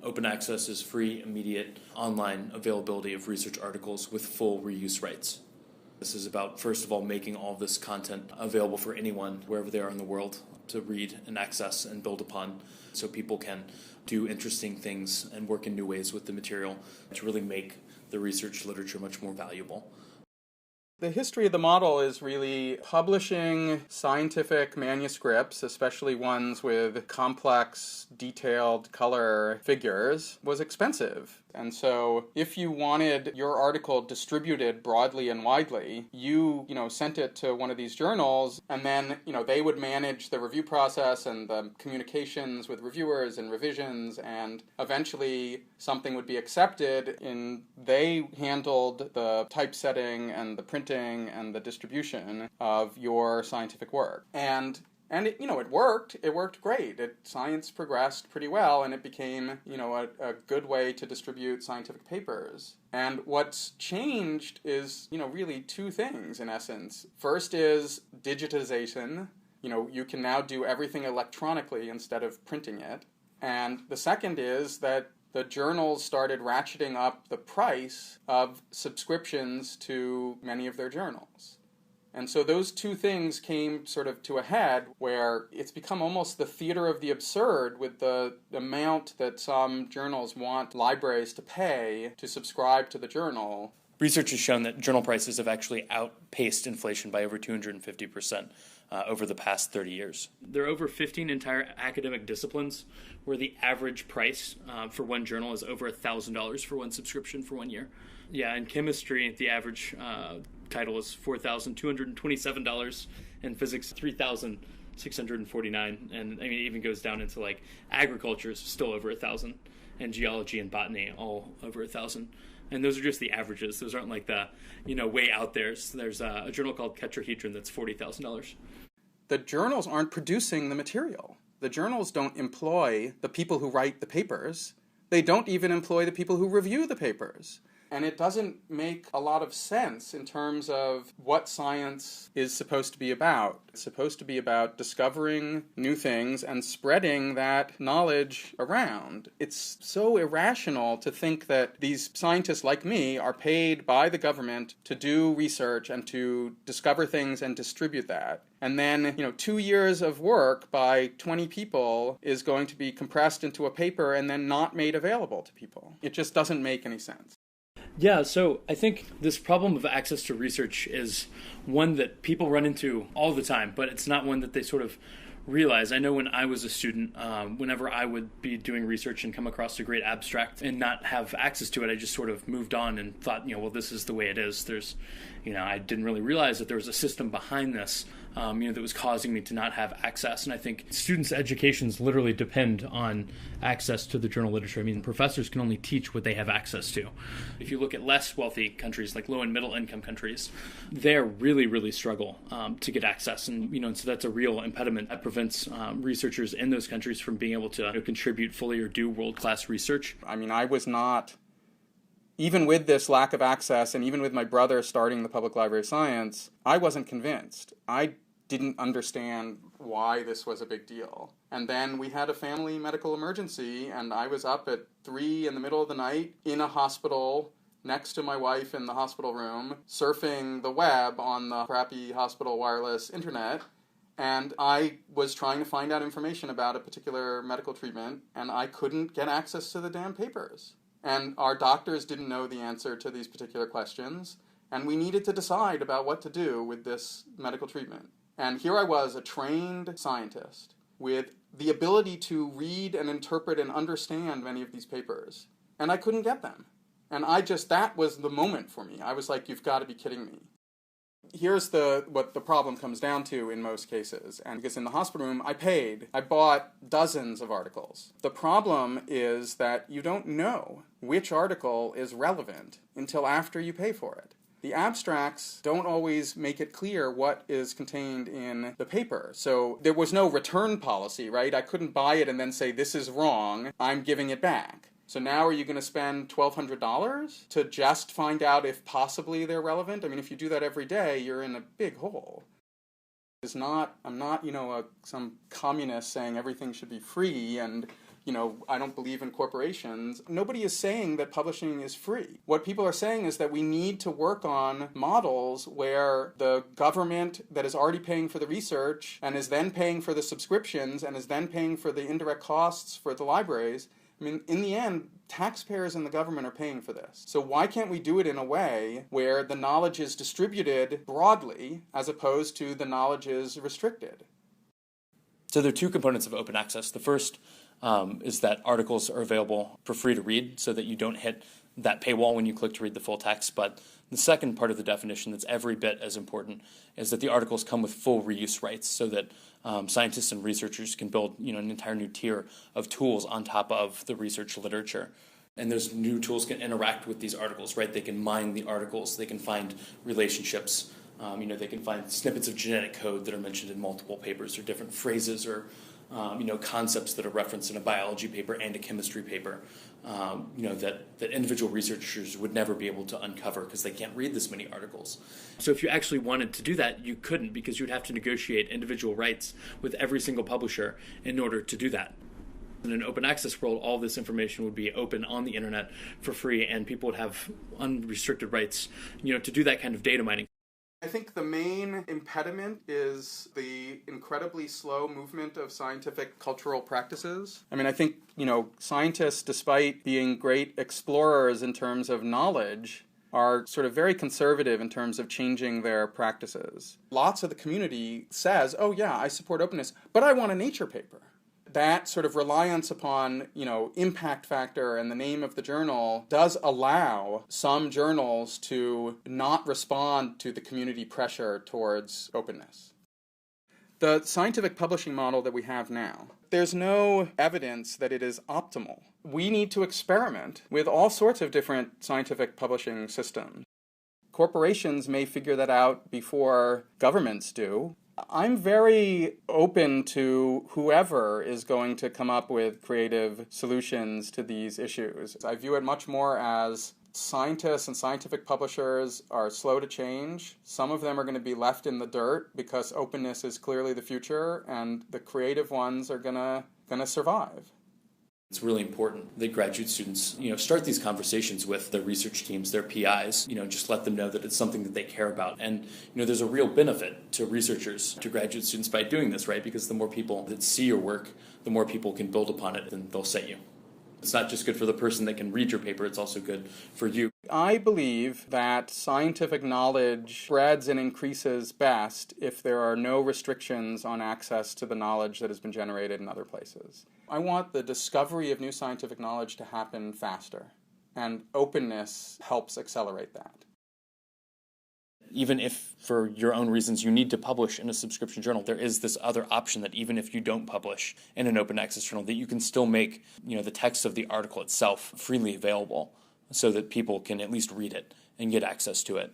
Open access is free, immediate, online availability of research articles with full reuse rights. This is about, first of all, making all this content available for anyone, wherever they are in the world, to read and access and build upon, so people can do interesting things and work in new ways with the material to really make the research literature much more valuable. The history of the model is really publishing scientific manuscripts, especially ones with complex, detailed color figures, was expensive. And so if you wanted your article distributed broadly and widely, you sent it to one of these journals, and then, they would manage the review process and the communications with reviewers and revisions, and eventually something would be accepted, and they handled the typesetting and the printing and the distribution of your scientific work. And it worked. It worked great. Science progressed pretty well, and it became, a good way to distribute scientific papers. And what's changed is, really two things, in essence. First is digitization. You can now do everything electronically instead of printing it. And the second is that the journals started ratcheting up the price of subscriptions to many of their journals. And so those two things came sort of to a head where it's become almost the theater of the absurd with the amount that some journals want libraries to pay to subscribe to the journal. Research has shown that journal prices have actually outpaced inflation by over 250% over the past 30 years. There are over 15 entire academic disciplines where the average price for one journal is over $1,000 for one subscription for 1 year. Yeah, in chemistry, the average title is $4,227, and physics $3,649, and it even goes down into agriculture is still over $1,000, and geology and botany all over $1,000. And those are just the averages. Those aren't the way out there. So there's a journal called Tetrahedron that's $40,000. The journals aren't producing the material. The journals don't employ the people who write the papers. They don't even employ the people who review the papers. And it doesn't make a lot of sense in terms of what science is supposed to be about. It's supposed to be about discovering new things and spreading that knowledge around. It's so irrational to think that these scientists like me are paid by the government to do research and to discover things and distribute that. And then, 2 years of work by 20 people is going to be compressed into a paper and then not made available to people. It just doesn't make any sense. Yeah, so I think this problem of access to research is one that people run into all the time, but it's not one that they sort of realize. I know when I was a student, whenever I would be doing research and come across a great abstract and not have access to it, I just sort of moved on and thought, well, this is the way it is. I didn't really realize that there was a system behind this, that was causing me to not have access. And I think students' educations literally depend on access to the journal literature. I mean, professors can only teach what they have access to. If you look at less wealthy countries, like low and middle income countries, they really, really struggle to get access. And, so that's a real impediment that prevents researchers in those countries from being able to contribute fully or do world-class research. I mean, I was not, even with this lack of access, and even with my brother starting the Public Library of Science, I wasn't convinced. I didn't understand why this was a big deal. And then we had a family medical emergency, and I was up at 3 in the middle of the night in a hospital next to my wife in the hospital room, surfing the web on the crappy hospital wireless internet, and I was trying to find out information about a particular medical treatment, and I couldn't get access to the damn papers. And our doctors didn't know the answer to these particular questions, and we needed to decide about what to do with this medical treatment. And here I was, a trained scientist, with the ability to read and interpret and understand many of these papers, and I couldn't get them. And that was the moment for me. I was like, you've got to be kidding me. Here's what the problem comes down to in most cases. And because in the hospital room, I bought dozens of articles. The problem is that you don't know which article is relevant until after you pay for it. The abstracts don't always make it clear what is contained in the paper. So there was no return policy, right? I couldn't buy it and then say, this is wrong, I'm giving it back. So now are you going to spend $1,200 to just find out if possibly they're relevant? I mean, if you do that every day, you're in a big hole. I'm not, some communist saying everything should be free and I don't believe in corporations. Nobody is saying that publishing is free. What people are saying is that we need to work on models where the government that is already paying for the research and is then paying for the subscriptions and is then paying for the indirect costs for the libraries. I mean, in the end, taxpayers and the government are paying for this. So why can't we do it in a way where the knowledge is distributed broadly as opposed to the knowledge is restricted? So there are two components of open access. The first is that articles are available for free to read so that you don't hit that paywall when you click to read the full text. But the second part of the definition that's every bit as important is that the articles come with full reuse rights so that scientists and researchers can build an entire new tier of tools on top of the research literature. And those new tools can interact with these articles, right? They can mine the articles, they can find relationships, they can find snippets of genetic code that are mentioned in multiple papers or different phrases or concepts that are referenced in a biology paper and a chemistry paper, that individual researchers would never be able to uncover because they can't read this many articles. So if you actually wanted to do that, you couldn't because you'd have to negotiate individual rights with every single publisher in order to do that. In an open access world, all this information would be open on the internet for free and people would have unrestricted rights, to do that kind of data mining. I think the main impediment is the incredibly slow movement of scientific cultural practices. I mean, I think, scientists, despite being great explorers in terms of knowledge, are sort of very conservative in terms of changing their practices. Lots of the community says, oh yeah, I support openness, but I want a Nature paper. That sort of reliance upon, impact factor and the name of the journal does allow some journals to not respond to the community pressure towards openness. The scientific publishing model that we have now, there's no evidence that it is optimal. We need to experiment with all sorts of different scientific publishing systems. Corporations may figure that out before governments do. I'm very open to whoever is going to come up with creative solutions to these issues. I view it much more as scientists and scientific publishers are slow to change. Some of them are going to be left in the dirt because openness is clearly the future, and the creative ones are going to survive. It's really important that graduate students, start these conversations with their research teams, their PIs, just let them know that it's something that they care about. And, there's a real benefit to researchers, to graduate students by doing this, right? Because the more people that see your work, the more people can build upon it and they'll cite you. It's not just good for the person that can read your paper, it's also good for you. I believe that scientific knowledge spreads and increases best if there are no restrictions on access to the knowledge that has been generated in other places. I want the discovery of new scientific knowledge to happen faster, and openness helps accelerate that. Even if, for your own reasons, you need to publish in a subscription journal, there is this other option that even if you don't publish in an open access journal, that you can still make, the text of the article itself freely available so that people can at least read it and get access to it.